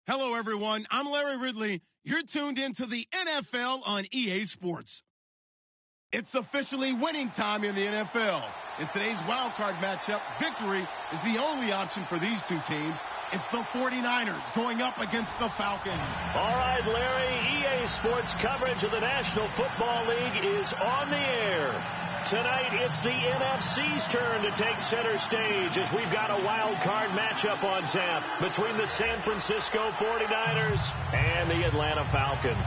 Hello, everyone. I'm Larry Ridley. You're tuned into the NFL on EA Sports. It's officially winning time in the NFL. In today's wildcard matchup, victory is the only option for these two teams. It's the 49ers going up against the Falcons. All right, Larry, EA Sports coverage of the National Football League is on the air. Tonight, it's the NFC's turn to take center stage as we've got a wild card matchup on tap between the San Francisco 49ers and the Atlanta Falcons.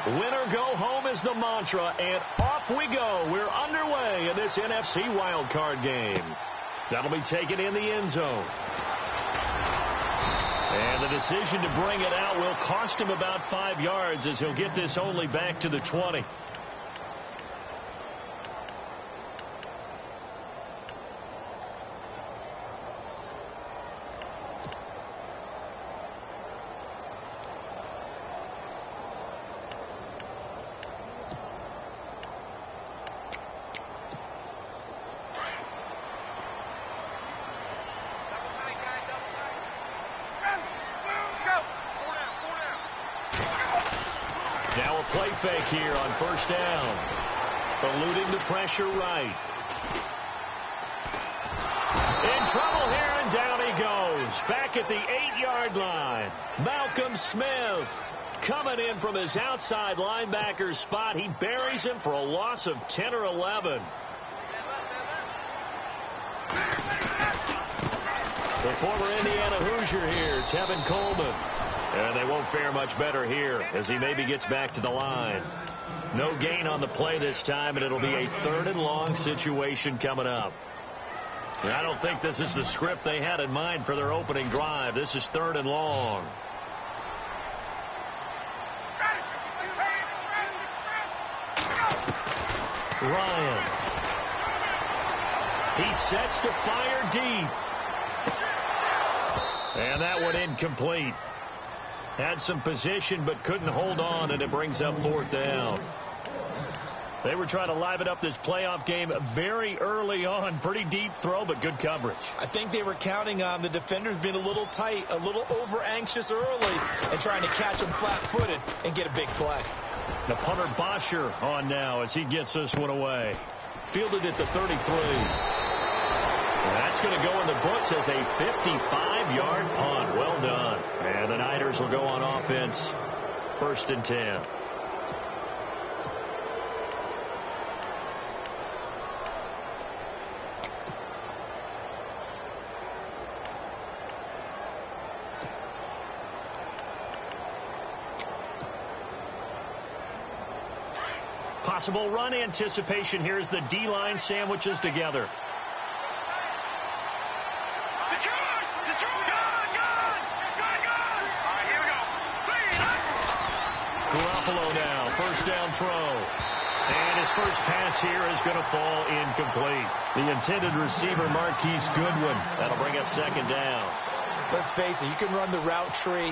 Winner go home is the mantra, and off we go. We're underway in this NFC wildcard game. That'll be taken in the end zone. And the decision to bring it out will cost him about 5 yards as he'll get this only back to the 20. Now a play fake here on first down. Eluding the pressure right. In trouble here, and down he goes. Back at the 8-yard line. Malcolm Smith coming in from his outside linebacker spot. He buries him for a loss of 10 or 11. The former Indiana Hoosier here, Tevin Coleman. And they won't fare much better here as he maybe gets back to the line. No gain on the play this time, and it'll be a 3rd and long situation coming up. And I don't think this is the script they had in mind for their opening drive. This is 3rd and long. Ryan. He sets to fire deep. And that one incomplete. Had some position but couldn't hold on, and it brings up 4th down. They were trying to liven up this playoff game very early on. Pretty deep throw, but good coverage. I think they were counting on the defenders being a little tight, a little over-anxious early, and trying to catch them flat-footed and get a big play. The punter Bosher on now as he gets this one away. Fielded at the 33. That's going to go in the books as a 55-yard punt. Well done. And the Niners will go on offense. 1st and 10. Possible run anticipation here as the D-line sandwiches together. Garoppolo now, 1st down throw. And his first pass here is going to fall incomplete. The intended receiver, Marquise Goodwin. That'll bring up 2nd down. Let's face it, you can run the route tree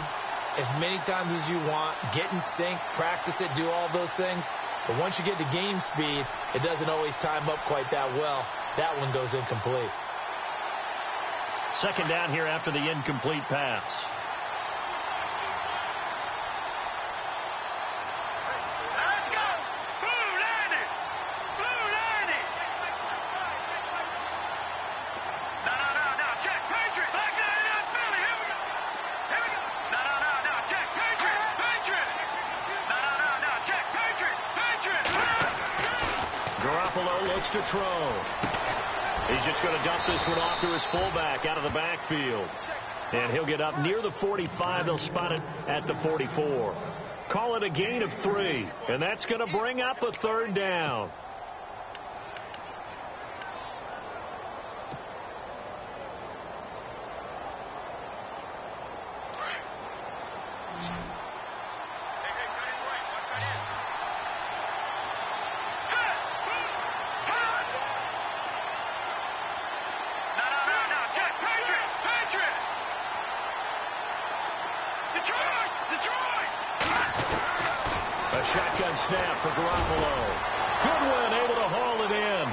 as many times as you want, get in sync, practice it, do all those things. But once you get to game speed, it doesn't always time up quite that well. That one goes incomplete. 2nd down here after the incomplete pass. To throw. He's just going to dump this one off to his fullback out of the backfield. And he'll get up near the 45. They'll spot it at the 44. Call it a gain of 3. And that's going to bring up a 3rd down. A shotgun snap for Garoppolo. Goodwin able to haul it in.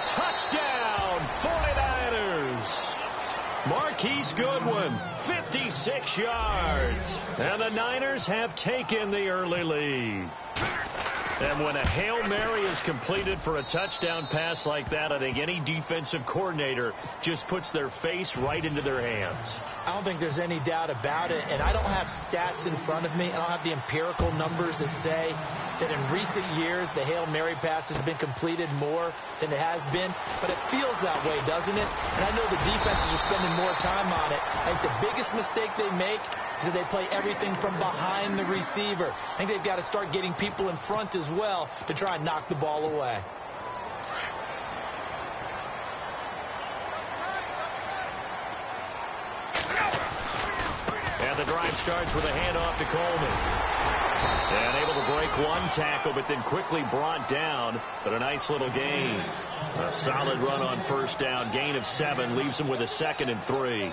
Touchdown, 49ers. Marquise Goodwin, 56 yards. And the Niners have taken the early lead. And when a Hail Mary is completed for a touchdown pass like that, I think any defensive coordinator just puts their face right into their hands. I don't think there's any doubt about it, and I don't have stats in front of me. I don't have the empirical numbers that say that in recent years the Hail Mary pass has been completed more than it has been, but it feels that way, doesn't it? And I know the defenses are spending more time on it. I think the biggest mistake they make is that they play everything from behind the receiver. I think they've got to start getting people in front as well to try and knock the ball away. And the drive starts with a handoff to Coleman. And able to break one tackle, but then quickly brought down. But a nice little gain. A solid run on first down. Gain of 7 leaves him with a 2nd and 3.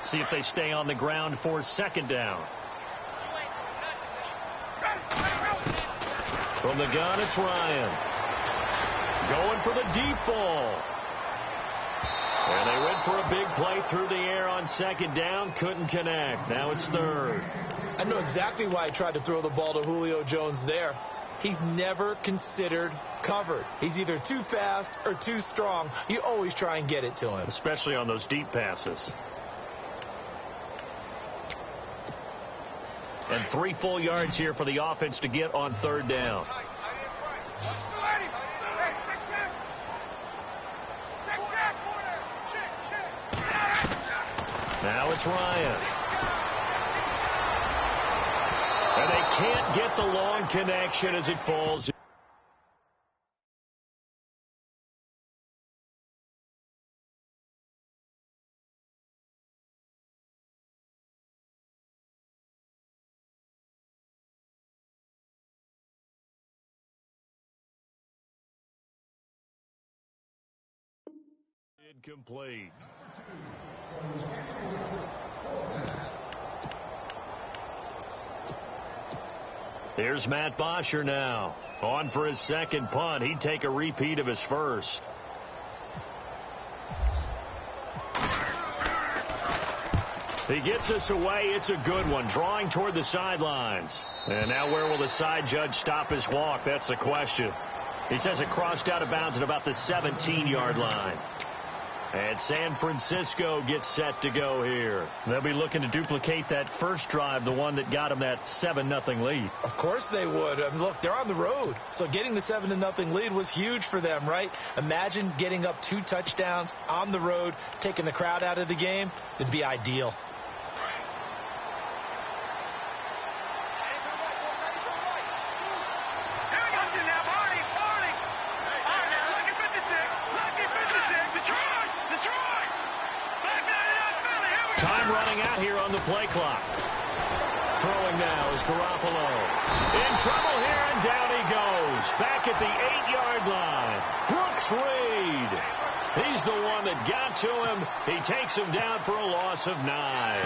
See if they stay on the ground for 2nd down. From the gun, it's Ryan. Going for the deep ball. And they went for a big play through the air on 2nd down. Couldn't connect. Now it's 3rd. I know exactly why he tried to throw the ball to Julio Jones there. He's never considered covered. He's either too fast or too strong. You always try and get it to him. Especially on those deep passes. And 3 full yards here for the offense to get on 3rd down. Now it's Ryan. And they can't get the long connection as it falls. Incomplete. Here's Matt Bosher now. On for his 2nd punt. He'd take a repeat of his first. He gets us away. It's a good one. Drawing toward the sidelines. And now where will the side judge stop his walk? That's the question. He says it crossed out of bounds at about the 17-yard line. And San Francisco gets set to go here. They'll be looking to duplicate that first drive, the one that got them that 7-0 lead. Of course they would. Look, they're on the road. So getting the 7-0 lead was huge for them, right? Imagine getting up 2 touchdowns on the road, taking the crowd out of the game. It'd be ideal. Time running out here on the play clock. Throwing now is Garoppolo. In trouble here, and down he goes. Back at the 8-yard line. Brooks Reed. He's the one that got to him. He takes him down for a loss of 9.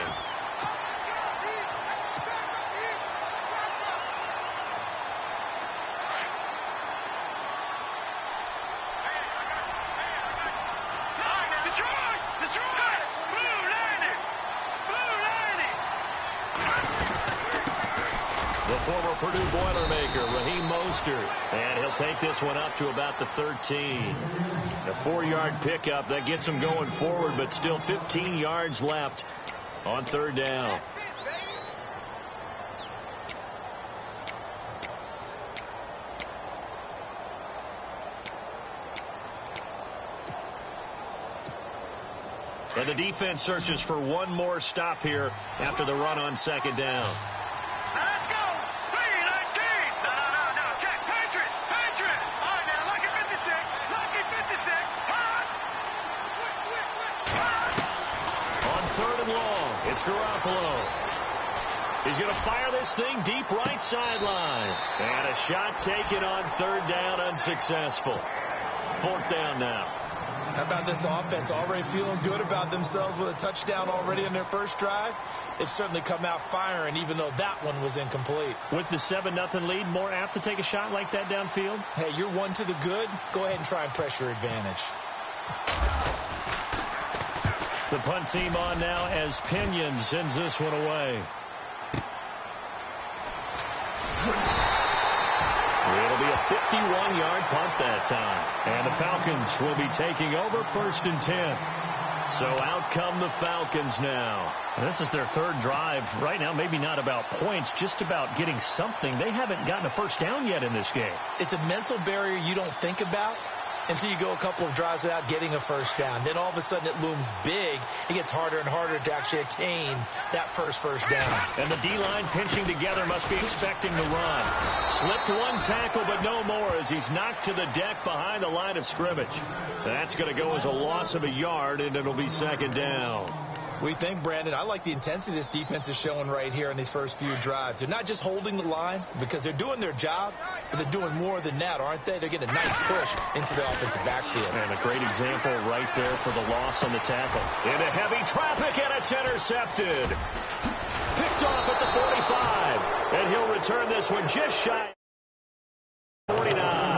Former Purdue Boilermaker, Raheem Mostert. And he'll take this one up to about the 13. A 4-yard pickup. That gets him going forward, but still 15 yards left on 3rd down. And the defense searches for one more stop here after the run on 2nd down. It's Garoppolo. He's going to fire this thing deep right sideline. And a A shot taken on third down, unsuccessful. Fourth down now. How about this offense already feeling good about themselves with a touchdown already in their first drive? It's certainly come out firing, even though that one was incomplete. With the 7-0 lead, more apt to take a shot like that downfield? Hey, you're one to the good. Go ahead and try and press your advantage. The punt team on now as Pinion sends this one away. It'll be a 51-yard punt that time. And the Falcons will be taking over 1st and 10. So out come the Falcons now. This is their third drive. Right now, maybe not about points, just about getting something. They haven't gotten a first down yet in this game. It's a mental barrier you don't think about until you go a couple of drives without getting a first down. Then all of a sudden it looms big. It gets harder and harder to actually attain that first down. And the D-line pinching together must be expecting the run. Slipped one tackle, but no more as he's knocked to the deck behind the line of scrimmage. That's going to go as a loss of a yard, and it'll be 2nd down. We think, Brandon, I like the intensity this defense is showing right here in these first few drives. They're not just holding the line because they're doing their job, but they're doing more than that, aren't they? They're getting a nice push into the offensive backfield. And a great example right there for the loss on the tackle. Into heavy traffic, and it's intercepted. Picked off at the 45, and he'll return this one just shy of 49.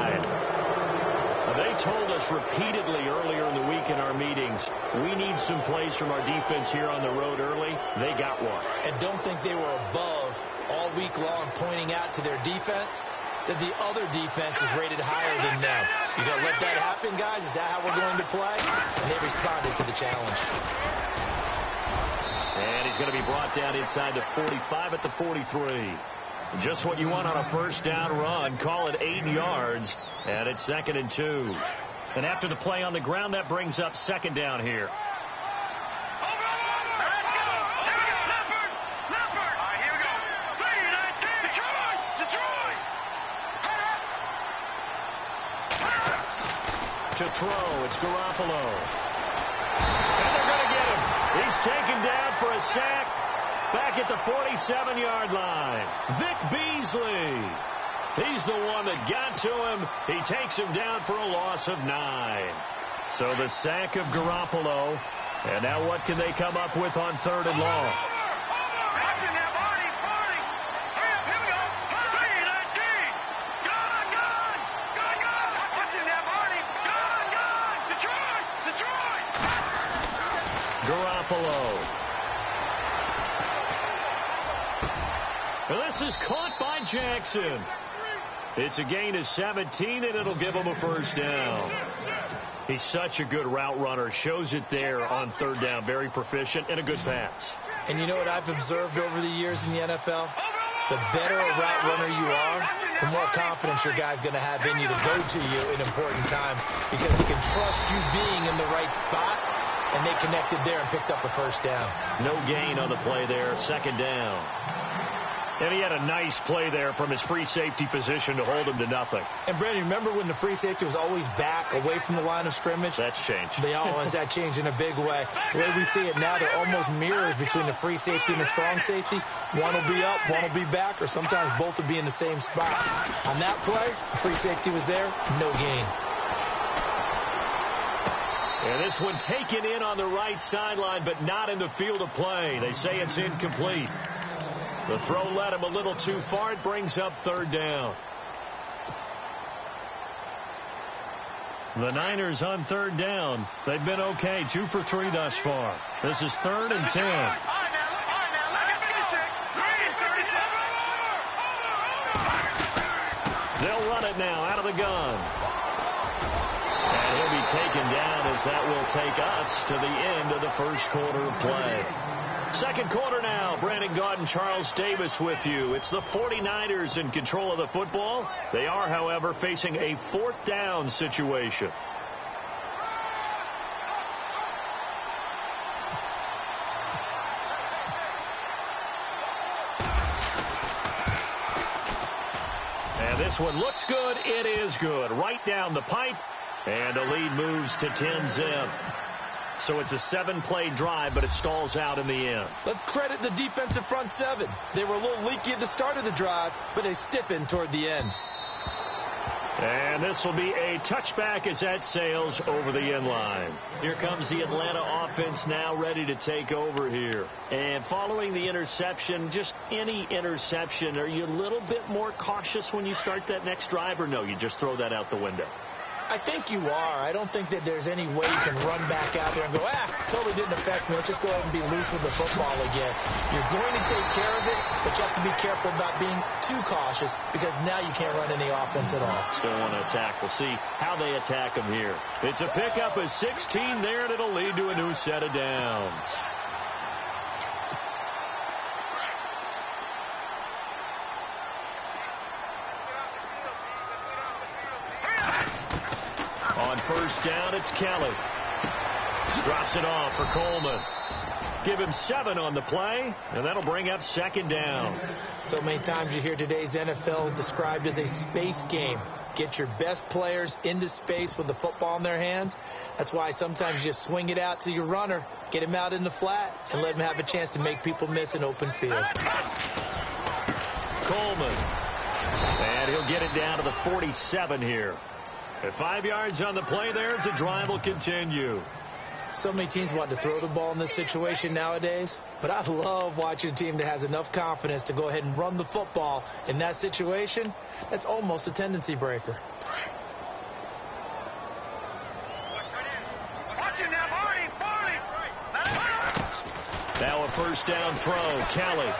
They told us repeatedly earlier in the week in our meetings, we need some plays from our defense here on the road early. They got one. And don't think they were above all week long pointing out to their defense that the other defense is rated higher than them. You got to let that happen, guys? Is that how we're going to play? And they responded to the challenge. And he's going to be brought down inside the 45 at the 43. Just what you want on a first down run. Call it 8 yards. And it's 2nd and 2. And after the play on the ground, that brings up 2nd down here. To throw, it's Garoppolo. And they're going to get him. He's taken down for a sack back at the 47-yard line. Vic Beasley. He's the one that got to him. He takes him down for a loss of 9. So the sack of Garoppolo. And now what can they come up with on 3rd and long? Garoppolo. And this is caught by Jackson. It's a gain of 17, and it'll give him a first down. He's such a good route runner. Shows it there on 3rd down. Very proficient and a good pass. And you know what I've observed over the years in the NFL? The better a route runner you are, the more confidence your guy's going to have in you to go to you in important times because he can trust you being in the right spot, and they connected there and picked up a first down. No gain on the play there. 2nd down. And he had a nice play there from his free safety position to hold him to nothing. And, Brandon, remember when the free safety was always back away from the line of scrimmage? That's changed. They always that changed in a big way. The way we see it now, they're almost mirrors between the free safety and the strong safety. One will be up, one will be back, or sometimes both will be in the same spot. On that play, the free safety was there, no gain. And this one taken in on the right sideline, but not in the field of play. They say it's incomplete. The throw led him a little too far. It brings up 3rd down. The Niners on 3rd down. They've been okay. 2 for 3 thus far. This is 3rd and 10. They'll run it now out of the gun. And he'll be taken down as that will take us to the end of the first quarter of play. 2nd quarter now. Brandon Gaudin, Charles Davis with you. It's the 49ers in control of the football. They are, however, facing a 4th down situation. And this one looks good. It is good. Right down the pipe. And the lead moves to 10-zip. So it's a 7-play drive, but it stalls out in the end. Let's credit the defensive front seven. They were a little leaky at the start of the drive, but they stiffened toward the end. And this will be a touchback as that sails over the end line. Here comes the Atlanta offense now ready to take over here. And following the interception, just any interception, are you a little bit more cautious when you start that next drive, or no, you just throw that out the window? I think you are. I don't think that there's any way you can run back out there and go, totally didn't affect me. Let's just go ahead and be loose with the football again. You're going to take care of it, but you have to be careful about being too cautious because now you can't run any offense at all. Still want to attack. We'll see how they attack them here. It's a pickup of 16 there, and it'll lead to a new set of downs. On first down, it's Kelly. Drops it off for Coleman. Give him 7 on the play, and that'll bring up second down. So many times you hear today's NFL described as a space game. Get your best players into space with the football in their hands. That's why sometimes you just swing it out to your runner, get him out in the flat, and let him have a chance to make people miss an open field. Coleman. And he'll get it down to the 47 here. At 5 yards on the play there as the drive will continue. So many teams want to throw the ball in this situation nowadays, but I love watching a team that has enough confidence to go ahead and run the football in that situation. That's almost a tendency breaker. Now a first down throw. Kelly.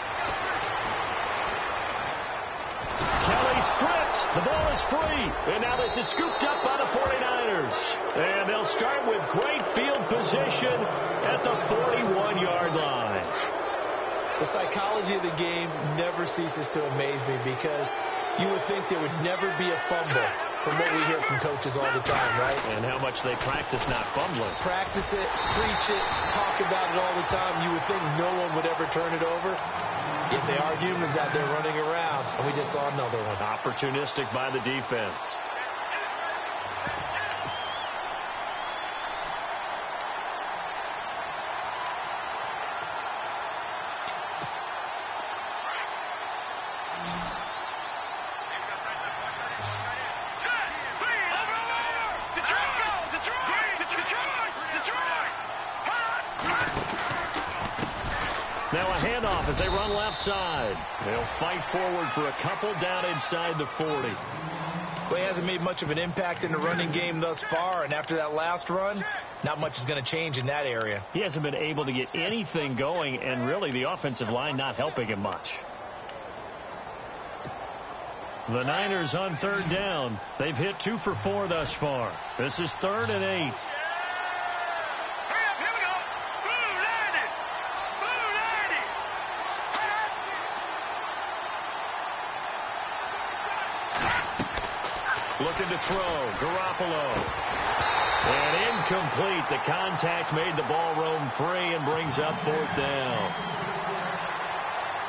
Kelly stripped. The ball is free. And now this is scooped up by the 49ers. And they'll start with great field position at the 41-yard line. The psychology of the game never ceases to amaze me because you would think there would never be a fumble from what we hear from coaches all the time, right? And how much they practice not fumbling. Practice it, preach it, talk about it all the time. You would think no one would ever turn it over. Yet they are humans out there running around, and we just saw another one. Opportunistic by the defense. Now a handoff as they run left side. They'll fight forward for a couple down inside the 40. Well, he hasn't made much of an impact in the running game thus far, and after that last run, not much is going to change in that area. He hasn't been able to get anything going, and really the offensive line not helping him much. The Niners on third down. They've hit 2 for 4 thus far. This is 3rd and 8. Looking to throw. Garoppolo. And incomplete. The contact made the ball roam free and brings up 4th down.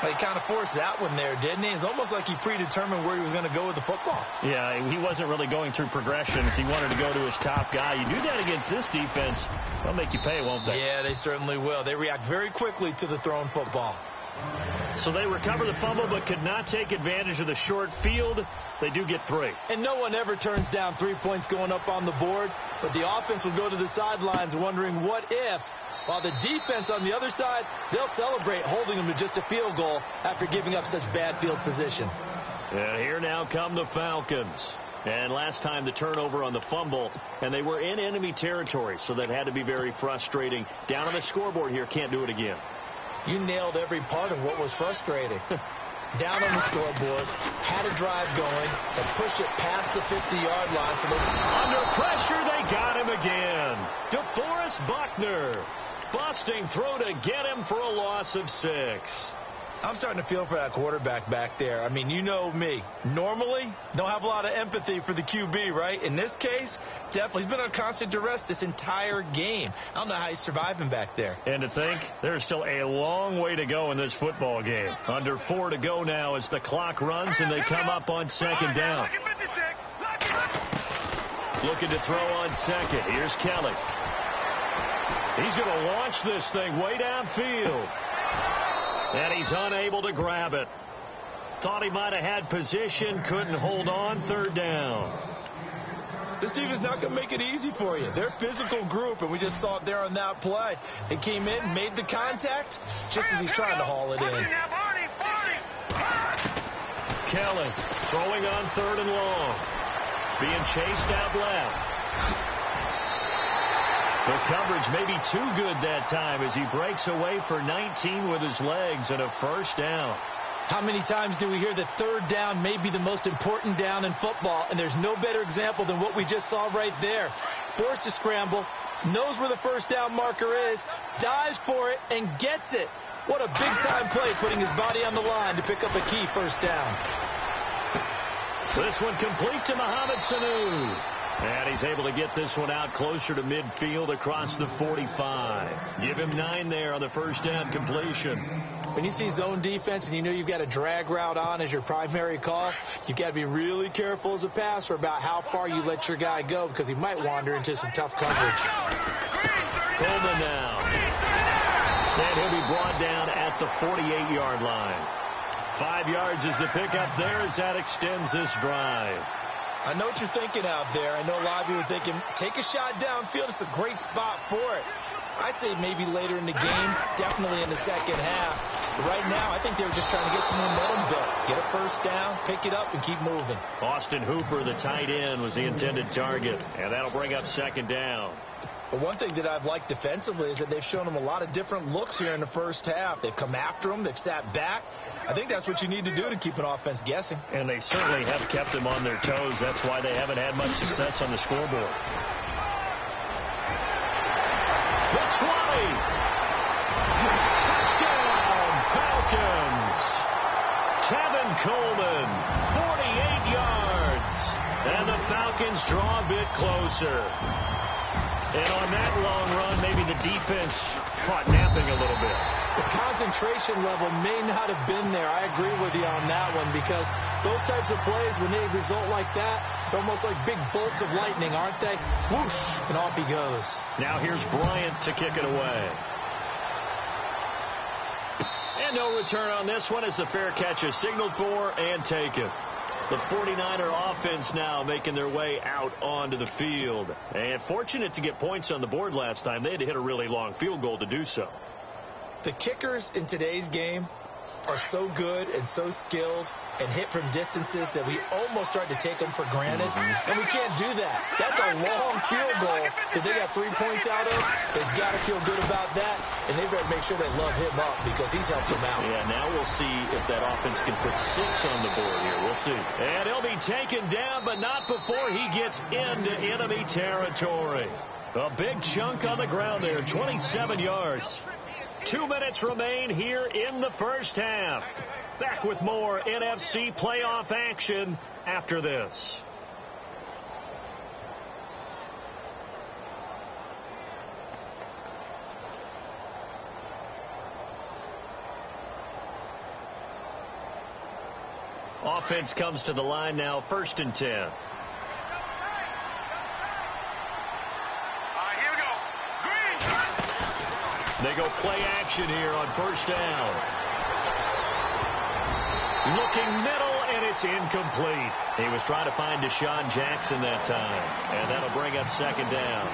Well, he kind of forced that one there, didn't he? It's almost like he predetermined where he was going to go with the football. Yeah, he wasn't really going through progressions. He wanted to go to his top guy. You do that against this defense, they'll make you pay, won't they? Yeah, they certainly will. They react very quickly to the thrown football. So they recover the fumble but could not take advantage of the short field. They do get 3. And no one ever turns down 3 points going up on the board, but the offense will go to the sidelines wondering what if, while the defense on the other side, they'll celebrate holding them to just a field goal after giving up such bad field position. And here now come the Falcons. And last time the turnover on the fumble, and they were in enemy territory, so that had to be very frustrating. Down on the scoreboard here, can't do it again. You nailed every part of what was frustrating. Down on the scoreboard, had a drive going, and pushed it past the 50-yard line. So under pressure, they got him again. DeForest Buckner, busting through to get him for a loss of 6. I'm starting to feel for that quarterback back there. I mean, you know me. Normally, don't have a lot of empathy for the QB, right? In this case, definitely. He's been on constant duress this entire game. I don't know how he's surviving back there. And to think, there's still a long way to go in this football game. Under 4 to go now as the clock runs and they come up on 2nd down. Looking to throw on 2nd. Here's Kelly. He's going to launch this thing way downfield. And he's unable to grab it. Thought he might have had position, couldn't hold on, third down. This team is not going to make it easy for you. They're a physical group, and we just saw it there on that play. They came in, made the contact, just as he's trying to haul it in. Kelly throwing on third and long. Being chased out left. The coverage may be too good that time as he breaks away for 19 with his legs and a first down. How many times do we hear that third down may be the most important down in football, and there's no better example than what we just saw right there. Forced to scramble, knows where the first down marker is, dives for it, and gets it. What a big-time play, putting his body on the line to pick up a key first down. This one complete to Mohamed Sanu. And he's able to get this one out closer to midfield across the 45. Give him 9 there on the first down completion. When you see zone defense and you know you've got a drag route on as your primary call, you've got to be really careful as a passer about how far you let your guy go because he might wander into some tough coverage. Coleman now. And he'll be brought down at the 48-yard line. 5 yards is the pickup there as that extends this drive. I know what you're thinking out there. I know a lot of you are thinking, take a shot downfield. It's a great spot for it. I'd say maybe later in the game, definitely in the second half. But right now, I think they were just trying to get some momentum built. Get a first down, pick it up, and keep moving. Austin Hooper, the tight end, was the intended target. And that'll bring up second down. But one thing that I've liked defensively is that they've shown them a lot of different looks here in the first half. They've come after them. They've sat back. I think that's what you need to do to keep an offense guessing. And they certainly have kept them on their toes. That's why they haven't had much success on the scoreboard. The 20. Touchdown, Falcons. Tevin Coleman, 48 yards. And the Falcons draw a bit closer. And on that long run, maybe the defense caught napping a little bit. The concentration level may not have been there. I agree with you on that one because those types of plays, when they result like that, they're almost like big bolts of lightning, aren't they? Whoosh, and off he goes. Now here's Bryant to kick it away. And no return on this one as the fair catch is signaled for and taken. The 49er offense now making their way out onto the field. And fortunate to get points on the board last time. They had to hit a really long field goal to do so. The kickers in today's game are so good and so skilled and hit from distances that we almost start to take them for granted. And we can't do that. That's a long field goal that they got 3 points out of. They've got to feel good about that. And they better make sure they love him up because he's helped them out. Yeah, now we'll see if that offense can put 6 on the board here. We'll see. And he'll be taken down, but not before he gets into enemy territory. A big chunk on the ground there, 27 yards. 2 minutes remain here in the first half. Back with more NFC playoff action after this. Offense comes to the line now, 1st and 10. They go play action here on first down. Looking middle, and it's incomplete. He was trying to find Deshaun Jackson that time, and that'll bring up second down.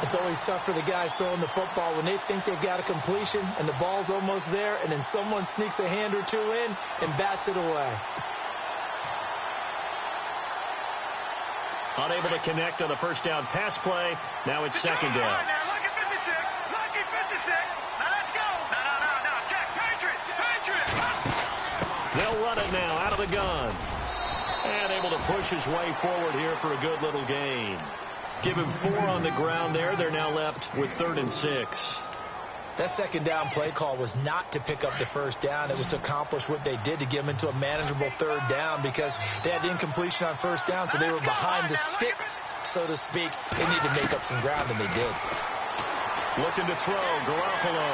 It's always tough for the guys throwing the football when they think they've got a completion and the ball's almost there, and then someone sneaks a hand or two in and bats it away. Unable to connect on the first down pass play. Now it's second down. They'll run it now out of the gun. And able to push his way forward here for a good little gain. Give him 4 on the ground there. They're now left with 3rd and 6. That second down play call was not to pick up the first down. It was to accomplish what they did to get them into a manageable 3rd down because they had incompletion on first down, so they were behind the sticks, so to speak. They need to make up some ground, and they did. Looking to throw, Garoppolo.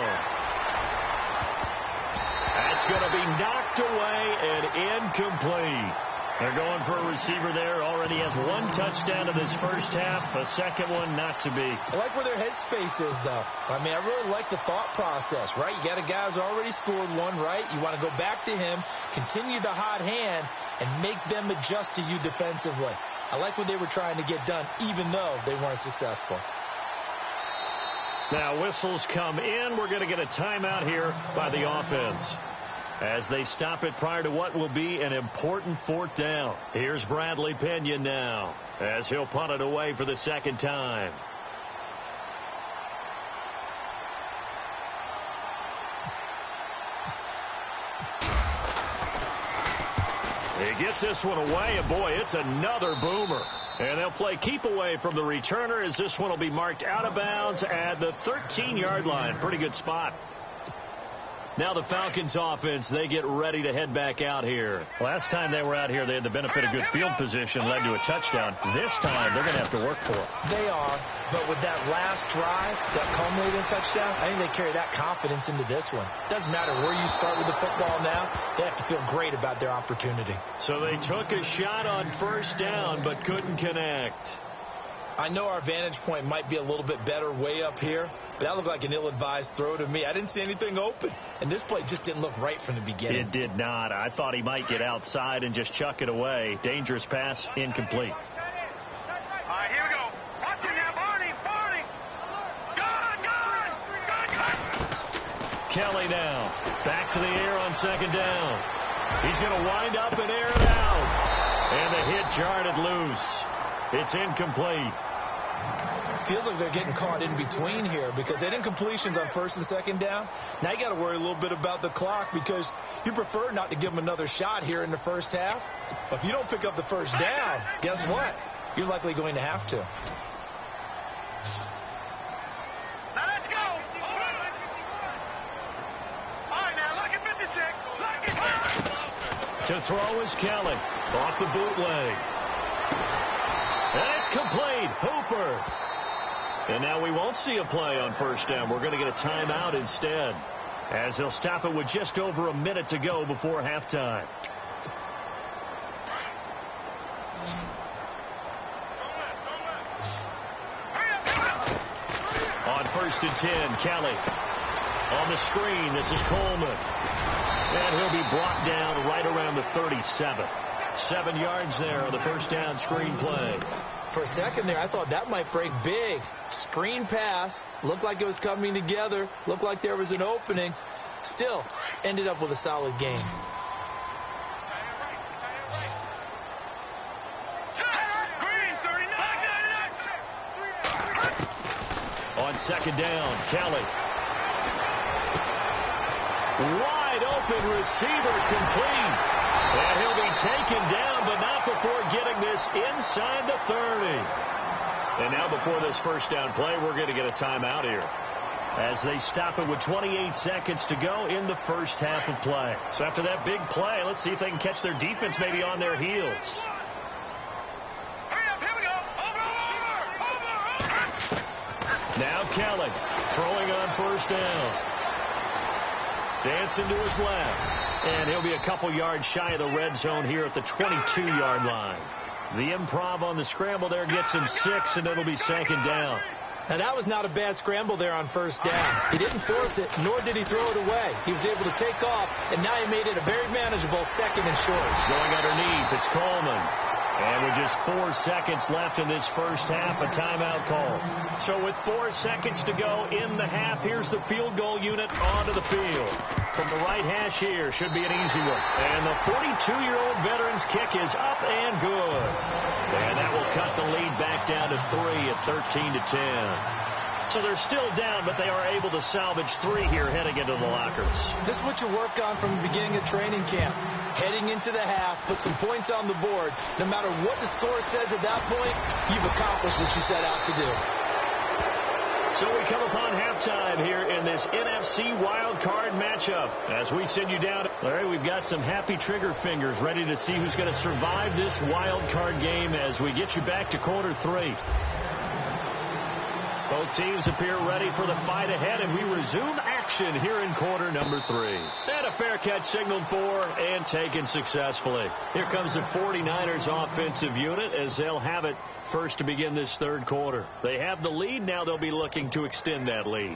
That's going to be knocked away and incomplete. They're going for a receiver there. Already has one touchdown in this first half. A second one not to be. I like where their headspace is, though. I mean, I really like the thought process, right? You got a guy who's already scored one, right? You want to go back to him, continue the hot hand, and make them adjust to you defensively. I like what they were trying to get done, even though they weren't successful. Now whistles come in. We're going to get a timeout here by the offense as they stop it prior to what will be an important fourth down. Here's Bradley Pena now as he'll punt it away for the second time. He gets this one away, and boy, it's another boomer. And they'll play keep away from the returner as this one will be marked out of bounds at the 13-yard line. Pretty good spot. Now the Falcons offense, they get ready to head back out here. Last time they were out here, they had the benefit of good field position, led to a touchdown. This time, they're going to have to work for it. They are, but with that last drive that culminated in a touchdown, I think they carry that confidence into this one. It doesn't matter where you start with the football now. They have to feel great about their opportunity. So they took a shot on first down, but couldn't connect. I know our vantage point might be a little bit better way up here, but that looked like an ill-advised throw to me. I didn't see anything open, and this play just didn't look right from the beginning. It did not. I thought he might get outside and just chuck it away. Dangerous pass, incomplete. All right, here we go. Watch it now, Barney. Gone. Kelly now. Back to the air on second down. He's going to wind up and air it out. And the hit jarred it loose. It's incomplete. Feels like they're getting caught in between here because they didn't completions on first and second down. Now you got to worry a little bit about the clock because you prefer not to give them another shot here in the first half. But if you don't pick up the first down, guess what? You're likely going to have to. Now let's go. All right, now look at 56. To throw is Kelly. Off the bootleg. And it's complete. Hooper. And now we won't see a play on first down. We're going to get a timeout instead, as they'll stop it with just over a minute to go before halftime. On first and 10, Kelly. On the screen, this is Coleman. And he'll be brought down right around the 37. 7 yards there on the first down screen play. For a second there, I thought that might break big. Screen pass. Looked like it was coming together. Looked like there was an opening. Still, ended up with a solid game. On second down, Kelly. Wide open receiver complete. And he'll be taken down, but not before getting this inside the 30. And now before this first down play, we're going to get a timeout here, as they stop it with 28 seconds to go in the first half of play. So after that big play, let's see if they can catch their defense maybe on their heels. Now Kelly throwing on first down. Dancing to his left. And he'll be a couple yards shy of the red zone here at the 22-yard line. The improv on the scramble there gets him 6, and it'll be second down. Now, that was not a bad scramble there on first down. He didn't force it, nor did he throw it away. He was able to take off, and now he made it a very manageable second and short. Going underneath, it's Coleman. And with just 4 seconds left in this first half, a timeout call. So with 4 seconds to go in the half, here's the field goal unit onto the field. From the right hash here, should be an easy one. And the 42-year-old veteran's kick is up and good. And that will cut the lead back down to 3 at 13-10. So they're still down, but they are able to salvage 3 here heading into the lockers. This is what you work on from the beginning of training camp. Heading into the half, put some points on the board. No matter what the score says at that point, you've accomplished what you set out to do. So we come upon halftime here in this NFC wild card matchup. As we send you down, Larry, we've got some happy trigger fingers ready to see who's going to survive this wild card game as we get you back to quarter 3. Both teams appear ready for the fight ahead, and we resume action action here in quarter number 3. And a fair catch signaled for and taken successfully. Here comes the 49ers offensive unit as they'll have it first to begin this third quarter. They have the lead. Now they'll be looking to extend that lead.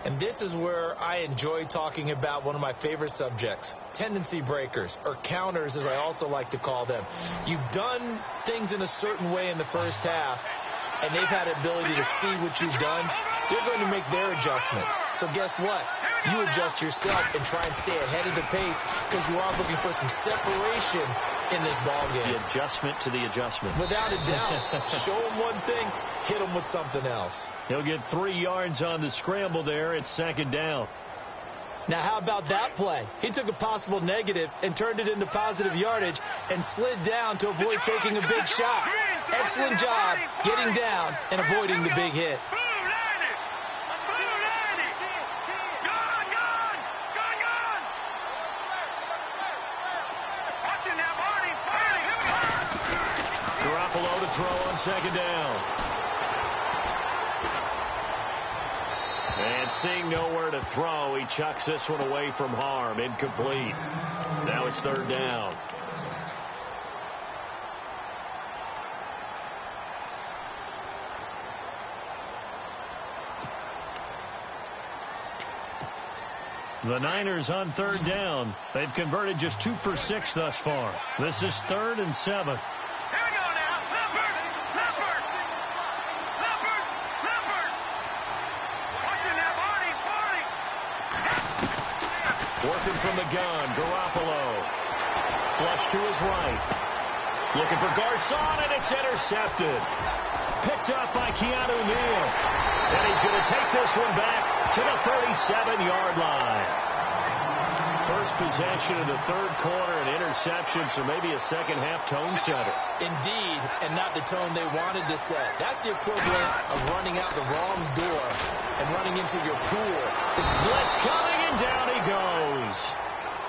And this is where I enjoy talking about one of my favorite subjects, tendency breakers, or counters as I also like to call them. You've done things in a certain way in the first half, and they've had the ability to see what you've done. They're going to make their adjustments. So guess what? You adjust yourself and try and stay ahead of the pace because you are looking for some separation in this ballgame. The adjustment to the adjustment. Without a doubt. Show them one thing, hit them with something else. He'll get 3 yards on the scramble there. It's second down. Now, how about that play? He took a possible negative and turned it into positive yardage and slid down to avoid taking a big shot. Excellent job getting down and avoiding the big hit. Garoppolo to throw on second down. And seeing nowhere to throw, he chucks this one away from harm. Incomplete. Now it's third down. The Niners on third down. They've converted just 2 for 6 thus far. This is 3rd and 7. Working from the gun, Garoppolo. Flush to his right. Looking for Garcon, and it's intercepted. Picked up by Keanu Neal. And he's going to take this one back to the 37-yard line. First possession of the third quarter, and interception, so maybe a second-half tone setter. Indeed, and not the tone they wanted to set. That's the equivalent of running out the wrong door and running into your pool. The blitz coming, and down he goes.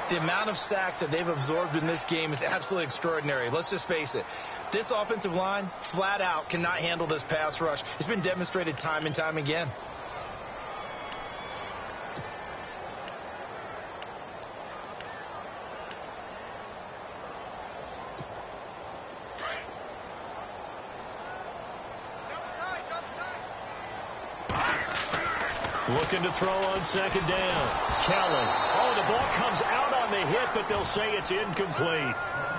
The amount of sacks that they've absorbed in this game is absolutely extraordinary. Let's just face it. This offensive line, flat out, cannot handle this pass rush. It's been demonstrated time and time again. Looking to throw on second down. Kelly. Oh, the ball comes out on the hit, but they'll say it's incomplete.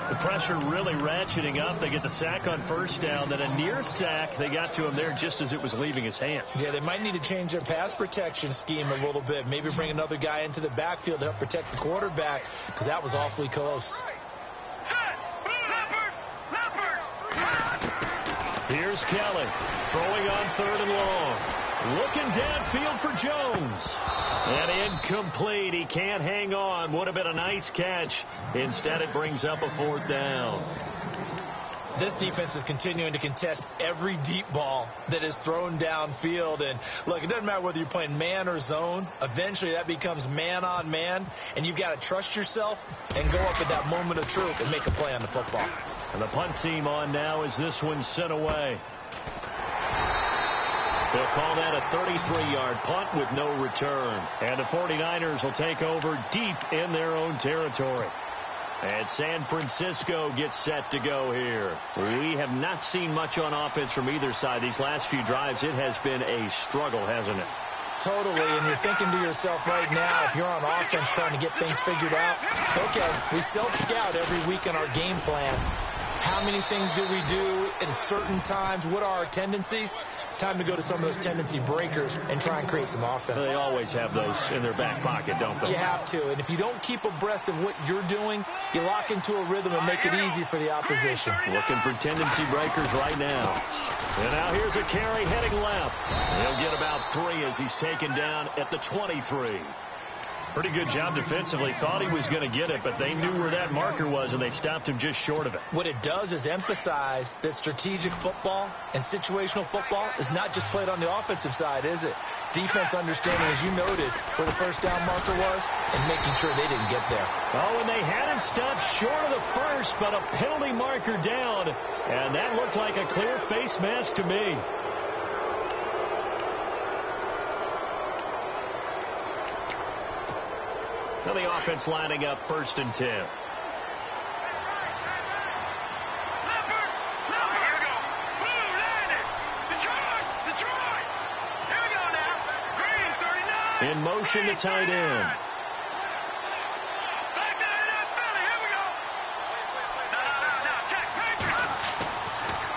The pressure really ratcheting up. They get the sack on first down, then a near sack. They got to him there just as it was leaving his hand. Yeah, they might need to change their pass protection scheme a little bit. Maybe bring another guy into the backfield to help protect the quarterback, because that was awfully close. Here's Kelly throwing on third and long. Looking downfield for Jones. And incomplete. He can't hang on. Would have been a nice catch. Instead, it brings up a fourth down. This defense is continuing to contest every deep ball that is thrown downfield. And, look, it doesn't matter whether you're playing man or zone. Eventually, that becomes man on man. And you've got to trust yourself and go up at that moment of truth and make a play on the football. And the punt team on now as this one's sent away. They'll call that a 33-yard punt with no return. And the 49ers will take over deep in their own territory. And San Francisco gets set to go here. We have not seen much on offense from either side. These last few drives, it has been a struggle, hasn't it? Totally, and you're thinking to yourself right now, if you're on offense trying to get things figured out, okay, we self-scout every week in our game plan. How many things do we do at certain times? What are our tendencies? Time to go to some of those tendency breakers and try and create some offense. They always have those in their back pocket, don't they? You have to, and if you don't keep abreast of what you're doing, you lock into a rhythm and make it easy for the opposition. Looking for tendency breakers right now. And now here's a carry heading left. He'll get about 3 as he's taken down at the 23. Pretty good job defensively. Thought he was going to get it, but they knew where that marker was, and they stopped him just short of it. What it does is emphasize that strategic football and situational football is not just played on the offensive side, is it? Defense understanding, as you noted, where the first down marker was and making sure they didn't get there. Oh, and they had him stopped short of the first, but a penalty marker down, and that looked like a clear face mask to me. Now the offense lining up 1st and 10. In motion to tight end.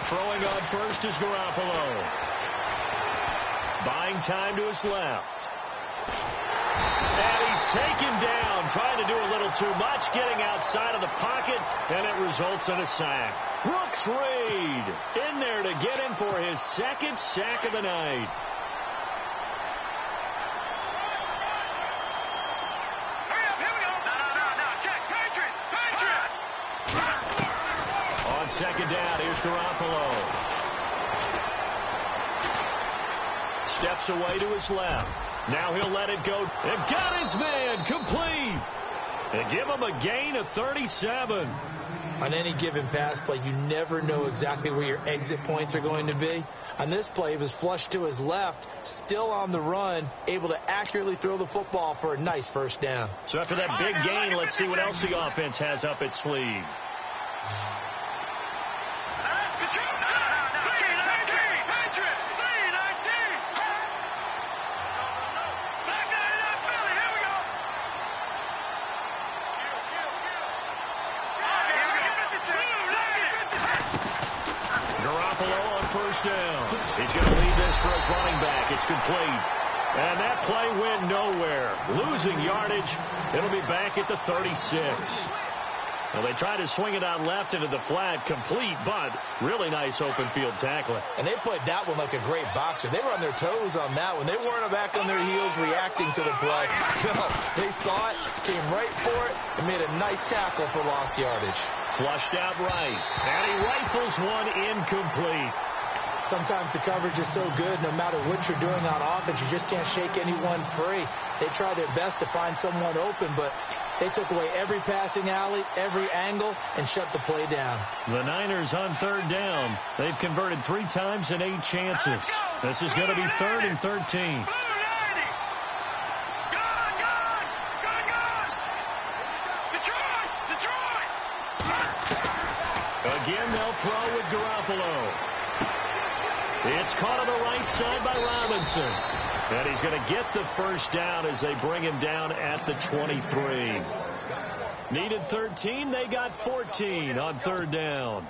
Throwing on first is Garoppolo. Buying time to his left. And he's taken down, trying to do a little too much, getting outside of the pocket, and it results in a sack. Brooks Reed in there to get him for his 2nd sack of the night. On 2nd down, here's Garoppolo. Steps away to his left. Now he'll let it go. And got his man complete. And give him a gain of 37. On any given pass play, you never know exactly where your exit points are going to be. On this play, he was flushed to his left, still on the run, able to accurately throw the football for a nice 1st down. So after that big gain, let's see what else the offense has up its sleeve. Down. He's going to lead this for his running back. It's complete. And that play went nowhere. Losing yardage. It'll be back at the 36. Well, they tried to swing it out left into the flat. Complete, but really nice open field tackling. And they played that one like a great boxer. They were on their toes on that one. They weren't back on their heels reacting to the play. No, they saw it, came right for it, and made a nice tackle for lost yardage. Flushed out right. And he rifles one incomplete. Sometimes the coverage is so good, no matter what you're doing on offense, you just can't shake anyone free. They try their best to find someone open, but they took away every passing alley, every angle, and shut the play down. The Niners on 3rd down. They've converted 3 times in 8 chances. This is going to be 3rd and 13. Again, they'll throw with Garoppolo. It's caught on the right side by Robinson. And he's going to get the 1st down as they bring him down at the 23. Needed 13. They got 14 on 3rd down.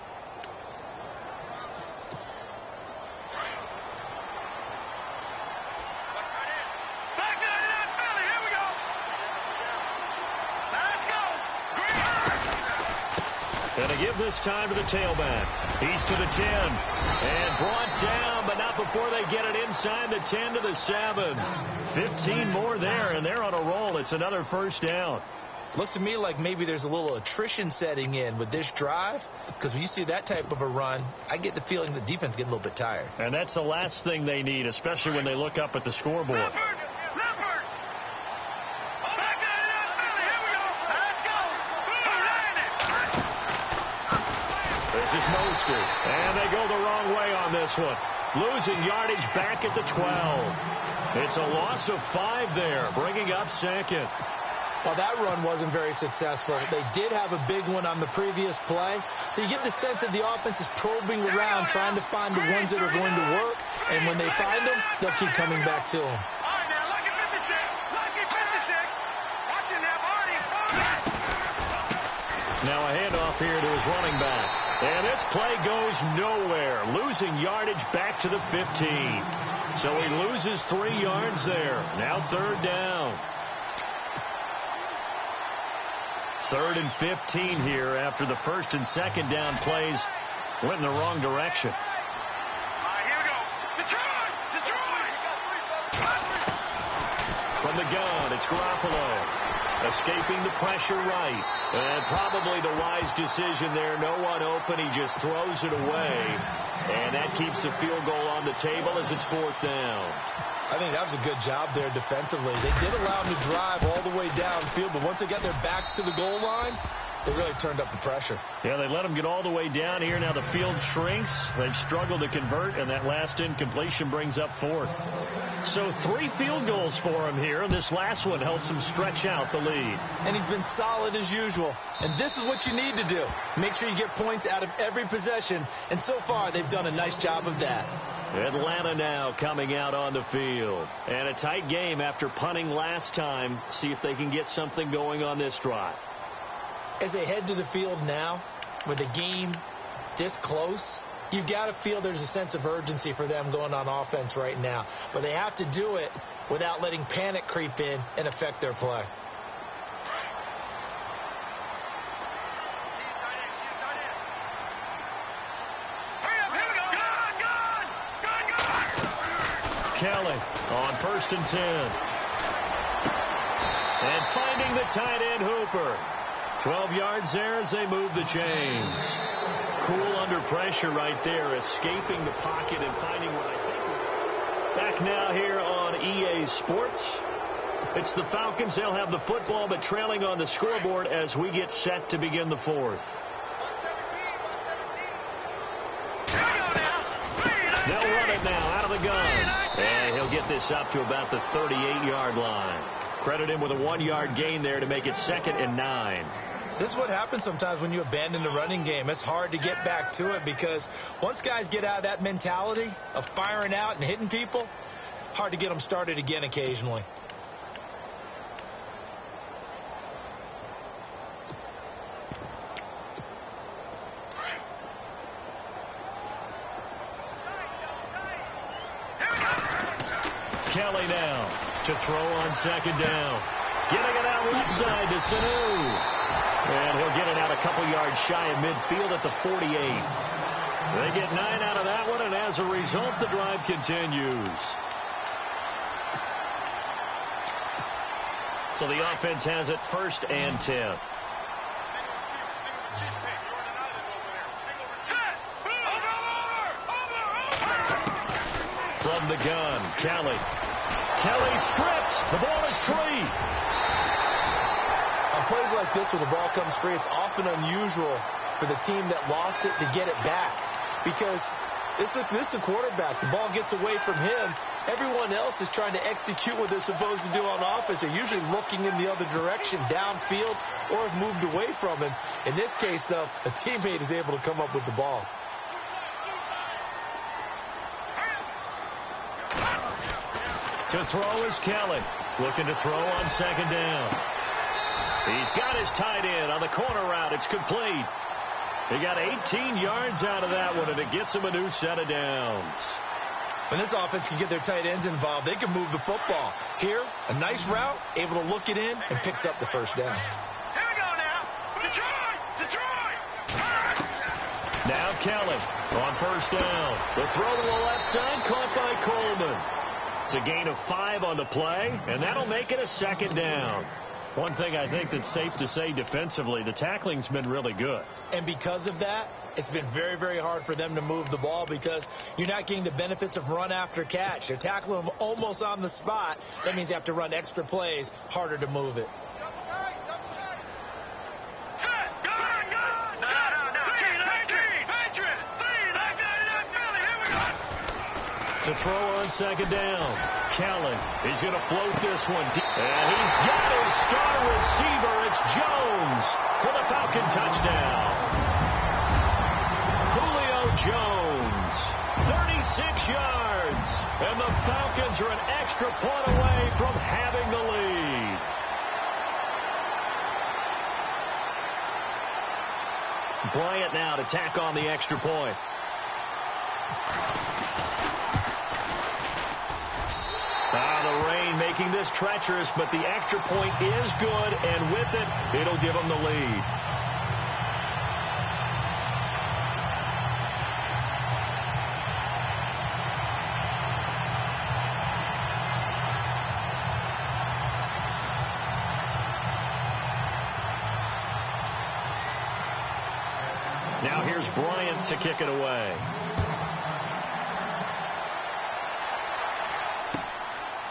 And to give this time to the tailback. He's to the 10. And brought down, but not before they get it inside the 10 to the 7. 15 more there, and they're on a roll. It's another 1st down. Looks to me like maybe there's a little attrition setting in with this drive, because when you see that type of a run, I get the feeling the defense getting a little bit tired. And that's the last thing they need, especially when they look up at the scoreboard. This is Mostert, and they go the wrong way on this one. Losing yardage back at the 12. It's a loss of 5 there, bringing up 2nd. Well, that run wasn't very successful. They did have a big one on the previous play. So you get the sense that the offense is probing around, trying to find the ones that are going to work. And when they find them, they'll keep coming back to them. Now a handoff here to his running back. And this play goes nowhere. Losing yardage back to the 15. So he loses 3 yards there. Now 3rd down. 3rd and 15 here after the 1st and 2nd down plays went in the wrong direction. Here we go. Detroit! From the gun, it's Garoppolo. Escaping the pressure right. And probably the wise decision there. No one open. He just throws it away. And that keeps the field goal on the table as it's 4th down. I think that was a good job there defensively. They did allow him to drive all the way downfield, but once they got their backs to the goal line, They really turned up the pressure. Yeah, they let them get all the way down here. Now the field shrinks. They've struggled to convert, and that last incompletion brings up fourth. So 3 field goals for him here, and this last one helps him stretch out the lead. And he's been solid as usual. And this is what you need to do. Make sure you get points out of every possession. And so far, they've done a nice job of that. Atlanta now coming out on the field. And a tight game after punting last time. See if they can get something going on this drive. As they head to the field now, with the game this close, you've got to feel there's a sense of urgency for them going on offense right now. But they have to do it without letting panic creep in and affect their play. Kelly on 1st and 10. And finding the tight end Hooper. 12 yards there as they move the chains. Cool under pressure right there, escaping the pocket and finding what I think. Back now here on EA Sports. It's the Falcons. They'll have the football, but trailing on the scoreboard as we get set to begin the fourth. They'll run it now out of the gun. And he'll get this up to about the 38-yard line. Credit him with a 1-yard gain there to make it 2nd and 9. This is what happens sometimes when you abandon the running game. It's hard to get back to it because once guys get out of that mentality of firing out and hitting people, hard to get them started again occasionally. Kelly now to throw on 2nd down. Getting it out left side to Sanu. And he'll get it out a couple yards shy of midfield at the 48. They get 9 out of that one, and as a result, the drive continues. So the offense has it 1st and 10. From the gun, Kelly. Kelly stripped. The ball is free. On plays like this where the ball comes free, it's often unusual for the team that lost it to get it back. Because this is the quarterback. The ball gets away from him. Everyone else is trying to execute what they're supposed to do on offense. They're usually looking in the other direction, downfield, or have moved away from him. In this case, though, a teammate is able to come up with the ball. To throw is Kelly. Looking to throw on 2nd down. He's got his tight end on the corner route. It's complete. He got 18 yards out of that one, and it gets him a new set of downs. When this offense can get their tight ends involved, they can move the football. Here, a nice route, able to look it in, and picks up the 1st down. Here we go now. Detroit! Now Kelly on 1st down. The throw to the left side, caught by Coleman. It's a gain of 5 on the play, and that'll make it a 2nd down. One thing I think that's safe to say defensively, the tackling's been really good. And because of that, it's been very, very hard for them to move the ball because you're not getting the benefits of run after catch. You're tackling them almost on the spot. That means you have to run extra plays, harder to move it. To throw on 2nd down. Kelly, he's going to float this one. And he's got his star receiver. It's Jones for the Falcon touchdown. Julio Jones, 36 yards. And the Falcons are an extra point away from having the lead. Bryant now to tack on the extra point. The rain making this treacherous, but the extra point is good, and with it, it'll give them the lead. Now here's Bryant to kick it away.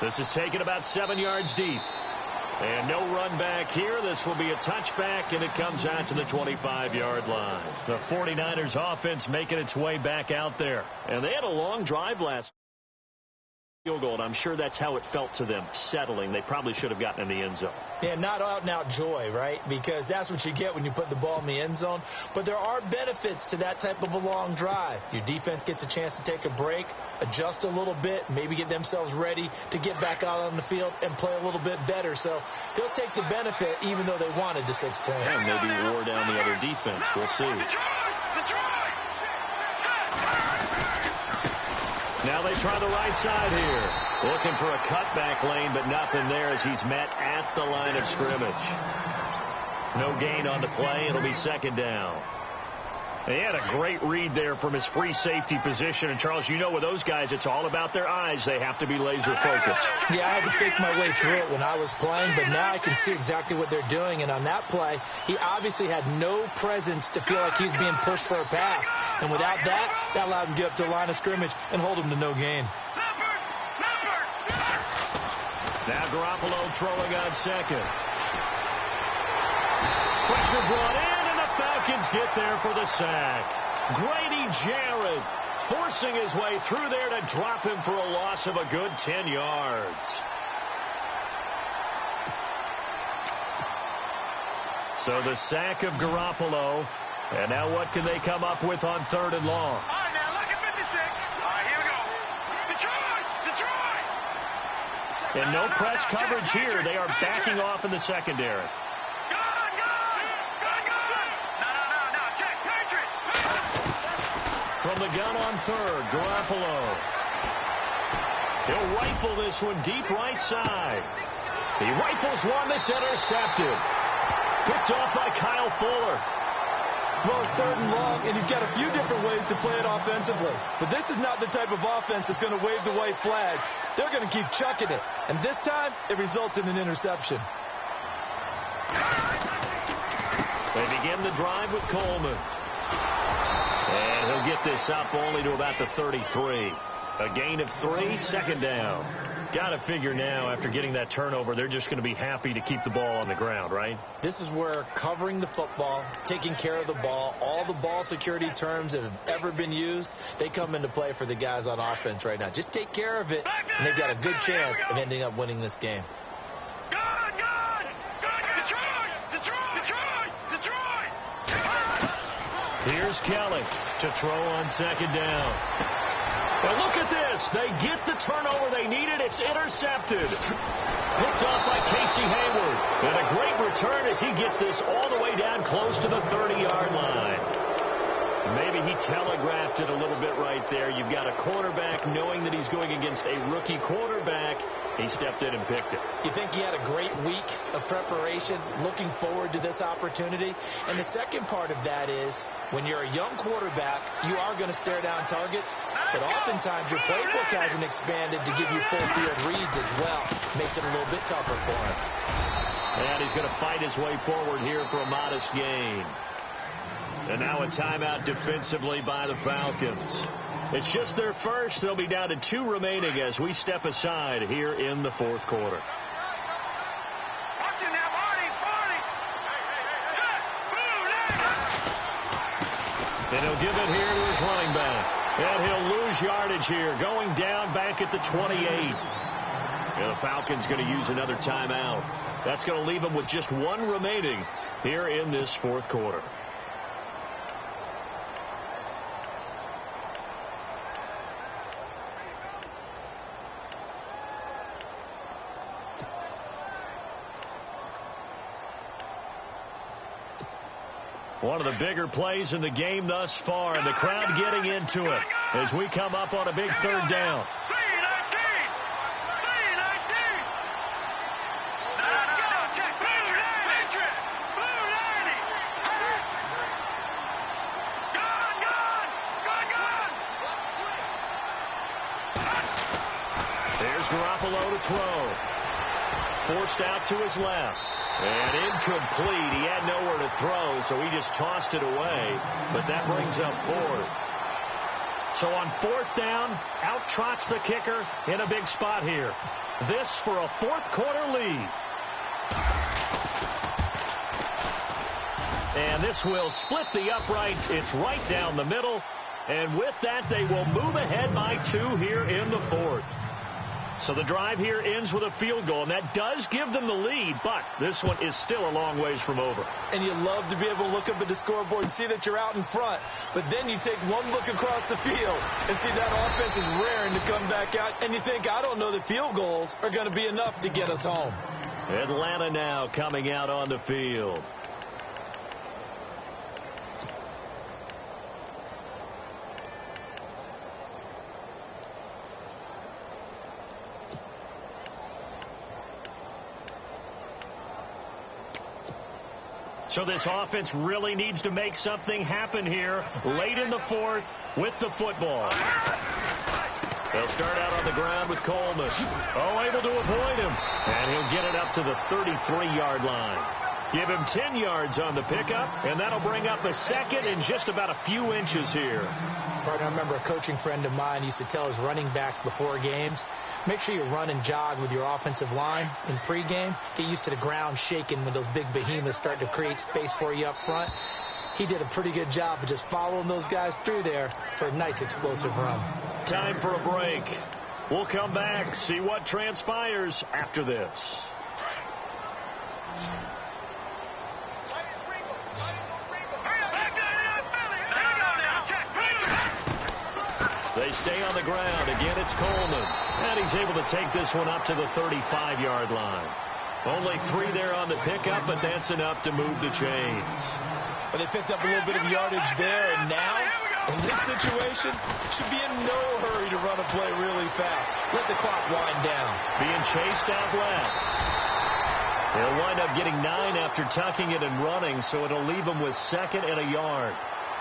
This is taken about 7 yards deep. And no run back here. This will be a touchback, and it comes out to the 25-yard line. The 49ers offense making its way back out there. And they had a long drive last field goal, and I'm sure that's how it felt to them, settling. They probably should have gotten in the end zone. Yeah, not out-and-out joy, right? Because that's what you get when you put the ball in the end zone. But there are benefits to that type of a long drive. Your defense gets a chance to take a break, adjust a little bit, maybe get themselves ready to get back out on the field and play a little bit better. So they'll take the benefit even though they wanted the 6 points. And maybe wore down the other defense. We'll see. Now they try the right side here. Looking for a cutback lane, but nothing there as he's met at the line of scrimmage. No gain on the play. It'll be second down. He had a great read there from his free safety position. And, Charles, you know with those guys, it's all about their eyes. They have to be laser focused. Yeah, I had to fake my way through it when I was playing, but now I can see exactly what they're doing. And on that play, he obviously had no presence to feel like he was being pushed for a pass. And without that, that allowed him to get up to the line of scrimmage and hold him to no gain. Now Garoppolo throwing on second. Pressure brought in. Falcons get there for the sack. Grady Jarrett forcing his way through there to drop him for a loss of a good 10 yards. So the sack of Garoppolo. And now what can they come up with on 3rd and long? All right, now look at 56. All right, here we go. Detroit! And no press coverage here. They are backing off in the secondary. From the gun on 3rd, Garoppolo. He'll rifle this one deep right side. He rifles one that's intercepted. Picked off by Kyle Fuller. Well, it's 3rd and long, and you've got a few different ways to play it offensively. But this is not the type of offense that's going to wave the white flag. They're going to keep chucking it. And this time, it results in an interception. They begin the drive with Coleman. And he'll get this up only to about the 33. A gain of 3, second down. Got to figure now, after getting that turnover, they're just going to be happy to keep the ball on the ground, right? This is where covering the football, taking care of the ball, all the ball security terms that have ever been used, they come into play for the guys on offense right now. Just take care of it, and they've got a good chance of ending up winning this game. Here's Kelly to throw on second down. Now look at this. They get the turnover they needed. It's intercepted. Picked off by Casey Hayward. And a great return as he gets this all the way down close to the 30-yard line. Maybe he telegraphed it a little bit right there. You've got a quarterback knowing that he's going against a rookie quarterback. He stepped in and picked it. You think he had a great week of preparation, looking forward to this opportunity? And the second part of that is, when you're a young quarterback, you are going to stare down targets, but oftentimes your playbook hasn't expanded to give you full field reads as well. Makes it a little bit tougher for him. And he's going to fight his way forward here for a modest gain. And now a timeout defensively by the Falcons. It's just their first. They'll be down to 2 remaining as we step aside here in the 4th quarter. And he'll give it here to his running back. And he'll lose yardage here, going down back at the 28. And the Falcons going to use another timeout. That's going to leave them with just 1 remaining here in this 4th quarter. One of the bigger plays in the game thus far, and the crowd getting into it as we come up on a big 3rd down. There's Garoppolo to throw. Forced out to his left. And incomplete. He had nowhere to throw, so he just tossed it away. But that brings up 4th. So on 4th down, out trots the kicker in a big spot here. This for a 4th quarter lead. And this will split the uprights. It's right down the middle. And with that, they will move ahead by 2 here in the 4th. So the drive here ends with a field goal, and that does give them the lead, but this one is still a long ways from over. And you love to be able to look up at the scoreboard and see that you're out in front, but then you take one look across the field and see that offense is raring to come back out, and you think, I don't know that field goals are going to be enough to get us home. Atlanta now coming out on the field. So this offense really needs to make something happen here late in the 4th with the football. They'll start out on the ground with Coleman. Oh, able to avoid him. And he'll get it up to the 33-yard line. Give him 10 yards on the pickup, and that'll bring up a second in just about a few inches here. Partner, I remember a coaching friend of mine used to tell his running backs before games, make sure you run and jog with your offensive line in pregame. Get used to the ground shaking when those big behemoths start to create space for you up front. He did a pretty good job of just following those guys through there for a nice explosive run. Time for a break. We'll come back, see what transpires after this. They stay on the ground. Again, it's Coleman. And he's able to take this one up to the 35-yard line. Only 3 there on the pickup, but that's enough to move the chains. But they picked up a little bit of yardage there, and now, in this situation, should be in no hurry to run a play really fast. Let the clock wind down. Being chased out left. He'll wind up getting 9 after tucking it and running, so it'll leave him with 2nd and a yard.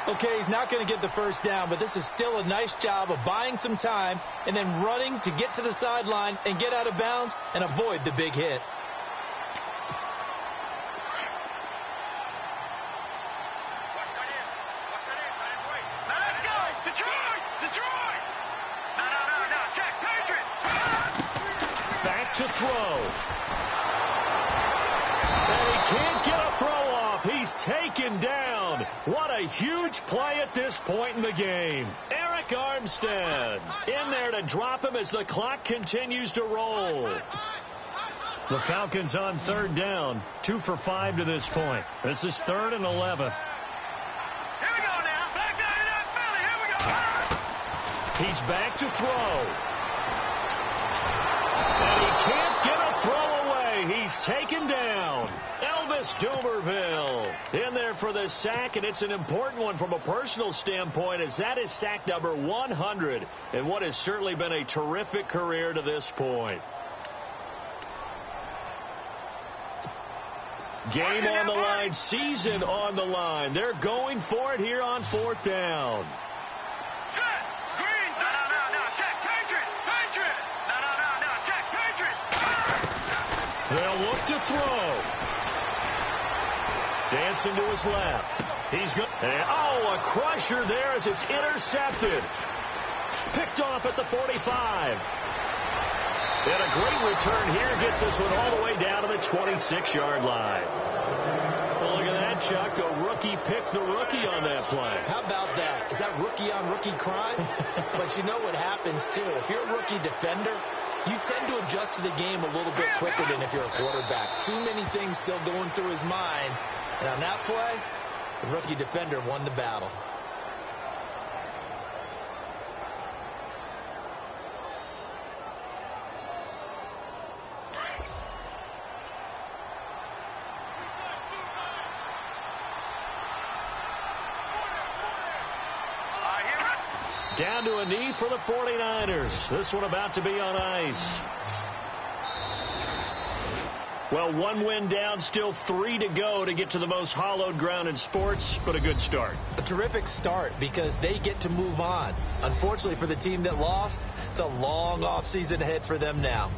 Okay, he's not going to get the first down, but this is still a nice job of buying some time and then running to get to the sideline and get out of bounds and avoid the big hit. Let's go! Detroit! Detroit! No, check, Patriots! Back to throw. And he can't get a throw off. He's taken down. What a huge play at this point in the game. Eric Armstead in there to drop him as the clock continues to roll. The Falcons on 3rd down. 2 for 5 to this point. This is 3rd and 11. Here we go now. Back down in that Philly. Here we go. He's back to throw. And he can't get a throw away. He's taken down. Elvis Dumerville in there for the sack, and it's an important one from a personal standpoint, as that is sack number 100 in what has certainly been a terrific career to this point. Game on the line, season on the line. They're going for it here on 4th down. Check! Green! No, check! Patriots! No, check! Patriots! They'll look to throw. Dancing to his left. He's good. And, a crusher there as it's intercepted. Picked off at the 45. And a great return here gets this one all the way down to the 26-yard line. Well, look at that, Chuck. A rookie picked the rookie on that play. How about that? Is that rookie-on-rookie crime? But you know what happens, too. If you're a rookie defender, you tend to adjust to the game a little bit quicker than if you're a quarterback. Too many things still going through his mind. And on that play, the rookie defender won the battle. Down to a knee for the 49ers. This one about to be on ice. Well, 1 win down, still 3 to go to get to the most hallowed ground in sports, but a good start. A terrific start because they get to move on. Unfortunately for the team that lost, it's a long offseason ahead for them now.